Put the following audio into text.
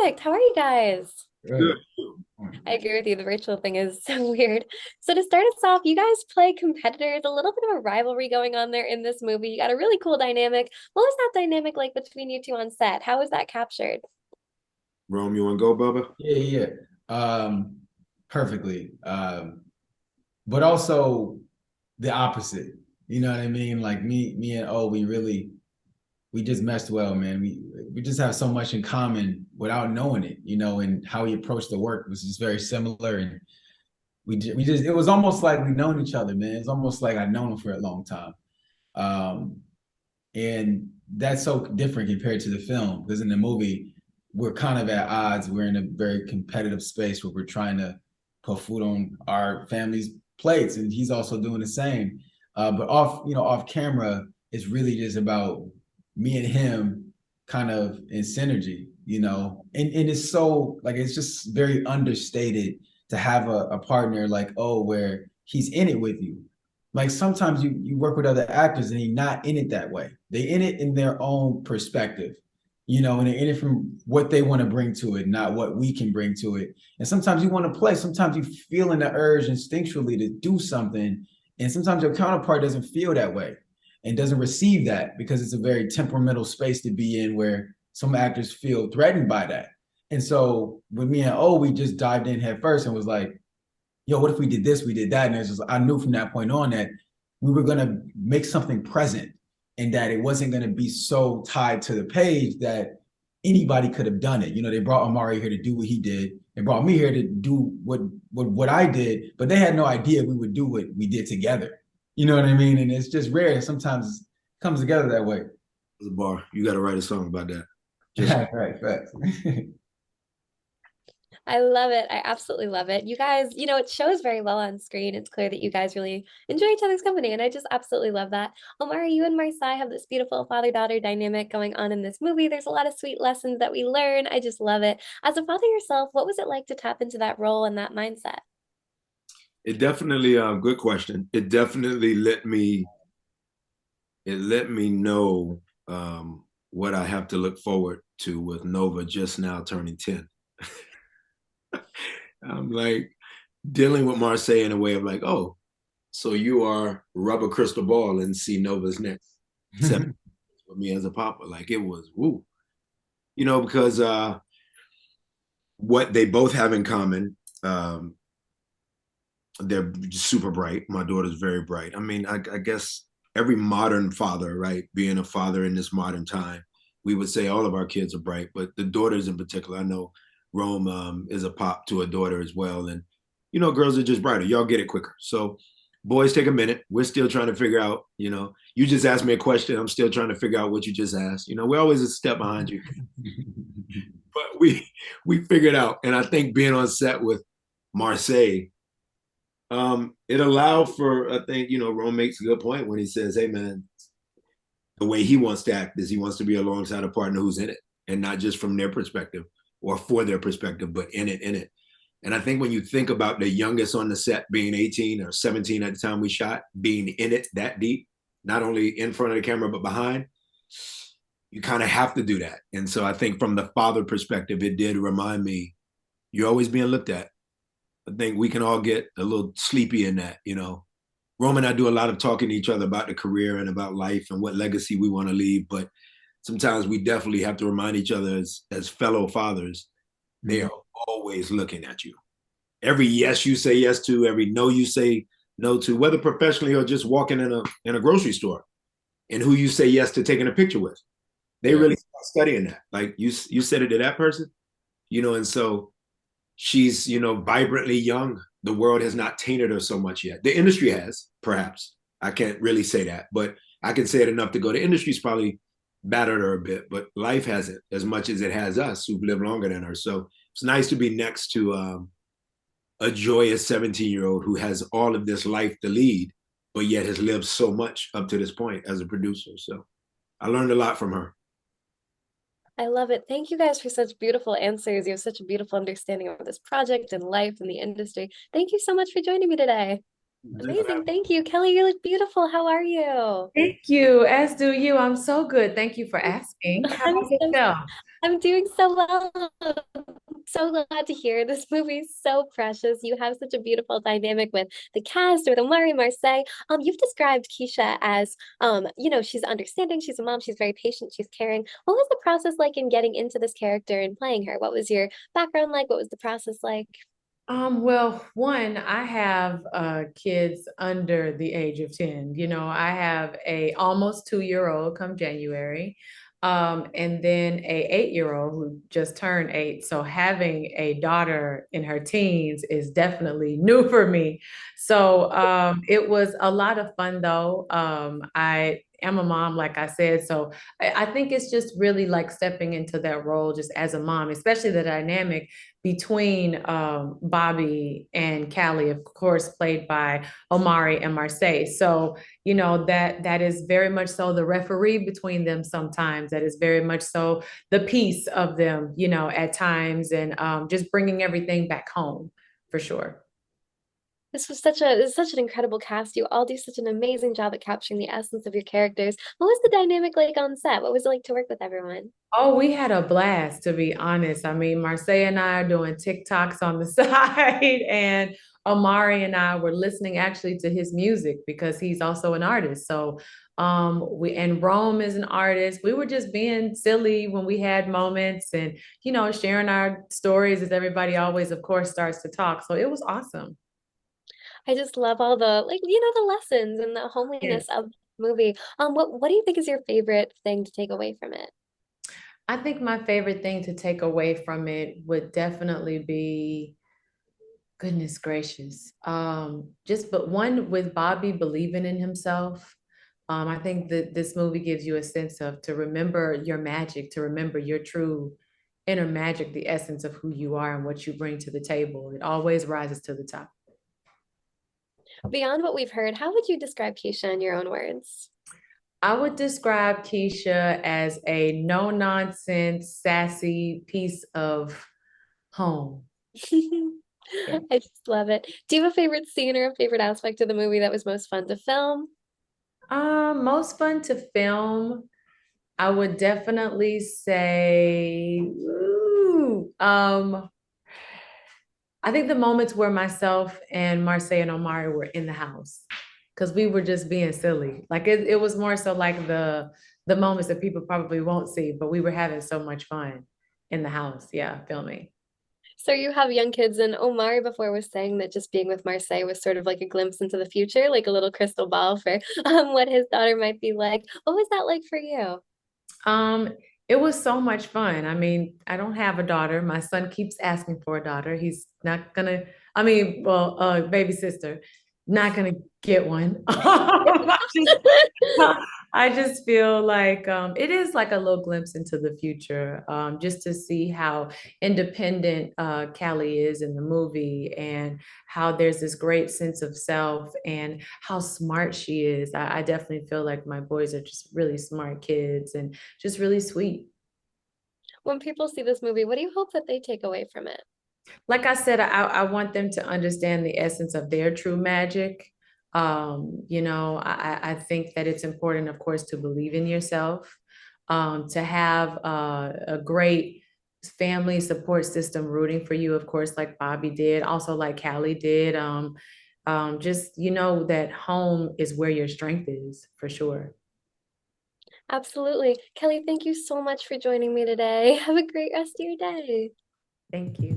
Perfect. How are you guys? Good. Good. I agree with you. The virtual thing is so weird. So to start us off, you guys play competitors, a little bit of a rivalry going on there in this movie. You got a really cool dynamic. What was that dynamic like between you two on set? How was that captured? Rome, you want to go, Bubba? Yeah, yeah. Perfectly. But also the opposite. You know what I mean? Like me and O, we just meshed well, man. We just have so much in common without knowing it, and how we approach the work was just very similar. And we just it was almost like we known each other, man. It's almost like I'd known him for a long time. Um, and that's so different compared to the film because in the movie we're kind of at odds. We're in a very competitive space where we're trying to put food on our family's plates, and he's also doing the same. But off camera, it's really just about me and him kind of in synergy, and it's so like it's just very understated to have a partner like, oh, where he's in it with you. Like sometimes you work with other actors and they're not in it that way. They in it in their own perspective, and they're in it from what they want to bring to it, not what we can bring to it. And sometimes you want to play. Sometimes you feel in the urge instinctually to do something, and sometimes your counterpart doesn't feel that way and doesn't receive that because it's a very temperamental space to be in where some actors feel threatened by that. And so with me and O, we just dived in head first and was like, yo, what if we did this, we did that? And it's just, I knew from that point on that we were going to make something present and that it wasn't going to be so tied to the page that anybody could have done it. They brought Omari here to do what he did. They brought me here to do what I did, but they had no idea we would do what we did together. You know what I mean? And it's just rare. Sometimes it comes together that way. The bar. You got to write a song about that. Just Right, facts. I love it. I absolutely love it. You guys, it shows very well on screen. It's clear that you guys really enjoy each other's company, and I just absolutely love that. Omar, you and Marsai have this beautiful father-daughter dynamic going on in this movie. There's a lot of sweet lessons that we learn. I just love it. As a father yourself, what was it like to tap into that role and that mindset? it definitely good question. It let me know what I have to look forward to with Nova just now turning 10. I'm like dealing with Marseille in a way of like, oh, so you are rubber crystal ball and see Nova's next 7 with me as a papa. Like it was woo. Because what they both have in common, they're super bright. My daughter's very bright. I mean, I guess every modern father, right, being a father in this modern time, we would say all of our kids are bright, but the daughters in particular, I know Rome is a pop to a daughter as well. And, girls are just brighter. Y'all get it quicker. So boys take a minute. We're still trying to figure out, you just asked me a question. I'm still trying to figure out what you just asked. We're always a step behind you, but we figured out. And I think being on set with Marseille, it allowed for, I think, Rome makes a good point when he says, hey, man, the way he wants to act is he wants to be alongside a partner who's in it and not just from their perspective or for their perspective, but in it. And I think when you think about the youngest on the set being 18 or 17 at the time we shot, being in it that deep, not only in front of the camera, but behind, you kind of have to do that. And so I think from the father perspective, it did remind me, you're always being looked at. I think we can all get a little sleepy in that, Rome and I do a lot of talking to each other about the career and about life and what legacy we want to leave. But sometimes we definitely have to remind each other as fellow fathers, they are always looking at you. Every yes you say yes to, every no you say no to, whether professionally or just walking in a grocery store, and who you say yes to taking a picture with. They really start studying that. Like you said it to that person, and so she's, vibrantly young. The world has not tainted her so much yet. The industry has, perhaps. I can't really say that, but I can say it enough to go. The industry's probably battered her a bit, but life hasn't as much as it has us who've lived longer than her. So it's nice to be next to a joyous 17-year-old who has all of this life to lead, but yet has lived so much up to this point as a producer. So I learned a lot from her. I love it. Thank you guys for such beautiful answers. You have such a beautiful understanding of this project and life and the industry. Thank you so much for joining me today. Amazing. Thank you. Kelly, you look beautiful. How are you? Thank you, as do you. I'm so good. Thank you for asking. How I'm about so yourself? I'm doing so well. So glad to hear this movie is so precious. You have such a beautiful dynamic with the cast with Omari Marseille. You've described Keisha as she's understanding, she's a mom, she's very patient, she's caring. What was the process like in getting into this character and playing her? What was your background like? What was the process like? Well, one, I have kids under the age of 10. I have a almost 2-year-old come January, and then a 8-year-old who just turned 8. So having a daughter in her teens is definitely new for me. So it was a lot of fun though. I am a mom, like I said, so I think it's just really like stepping into that role just as a mom, especially the dynamic between Bobby and Callie, of course, played by Omari and Marsai. So, that is very much so the referee between them sometimes. That is very much so the piece of them, at times, and just bringing everything back home for sure. This is such an incredible cast. You all do such an amazing job at capturing the essence of your characters. What was the dynamic like on set? What was it like to work with everyone? Oh, we had a blast, to be honest. I mean, Marseille and I are doing TikToks on the side, and Omari and I were listening actually to his music because he's also an artist. So, and Rome is an artist. We were just being silly when we had moments and, sharing our stories as everybody always, of course, starts to talk. So it was awesome. I just love all the the lessons and the homeliness Yes. of the movie. What do you think is your favorite thing to take away from it? I think my favorite thing to take away from it would definitely be, goodness gracious. Just but one with Bobby believing in himself. I think that this movie gives you a sense of to remember your magic, to remember your true inner magic, the essence of who you are and what you bring to the table. It always rises to the top. Beyond what we've heard, how would you describe Keisha in your own words? I would describe Keisha as a no nonsense, sassy piece of home. Yeah. I just love it. Do you have a favorite scene or a favorite aspect of the movie that was most fun to film? Most fun to film. I would definitely say, I think the moments where myself and Marseille and Omari were in the house because we were just being silly. Like it was more so like the moments that people probably won't see, but we were having so much fun in the house. Yeah, filming. So you have young kids, and Omari before was saying that just being with Marseille was sort of like a glimpse into the future, like a little crystal ball for what his daughter might be like. What was that like for you? Um, it was so much fun. I mean, I don't have a daughter. My son keeps asking for a daughter. He's not gonna, I mean, well, baby sister, not gonna get one. I just feel like it is like a little glimpse into the future, just to see how independent Callie is in the movie and how there's this great sense of self and how smart she is. I definitely feel like my boys are just really smart kids and just really sweet. When people see this movie, what do you hope that they take away from it? Like I said, I want them to understand the essence of their true magic. I think that it's important, of course, to believe in yourself, to have a great family support system rooting for you, of course, like Bobby did, also like Callie did. Just that home is where your strength is for sure. Absolutely. Kelly, thank you so much for joining me today. Have a great rest of your day. Thank you.